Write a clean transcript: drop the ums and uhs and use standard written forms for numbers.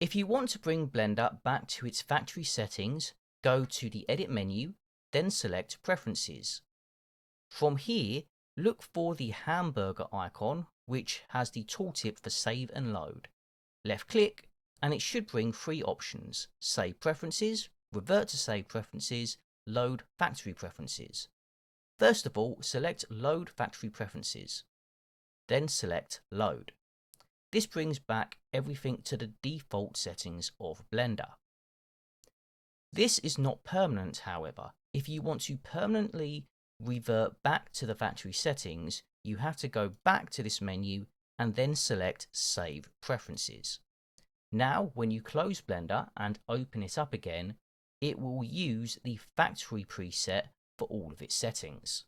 If you want to bring Blender back to its factory settings, go to the Edit menu, then select Preferences. From here, look for the hamburger icon, which has the tooltip for Save and Load. Left click, and it should bring three options: Save Preferences, Revert to Save Preferences, Load Factory Preferences. First of all, select Load Factory Preferences. Then select Load. This brings back everything to the default settings of Blender. This is not permanent, however. If you want to permanently revert back to the factory settings, you have to go back to this menu and then select Save Preferences. Now, when you close Blender and open it up again, it will use the factory preset for all of its settings.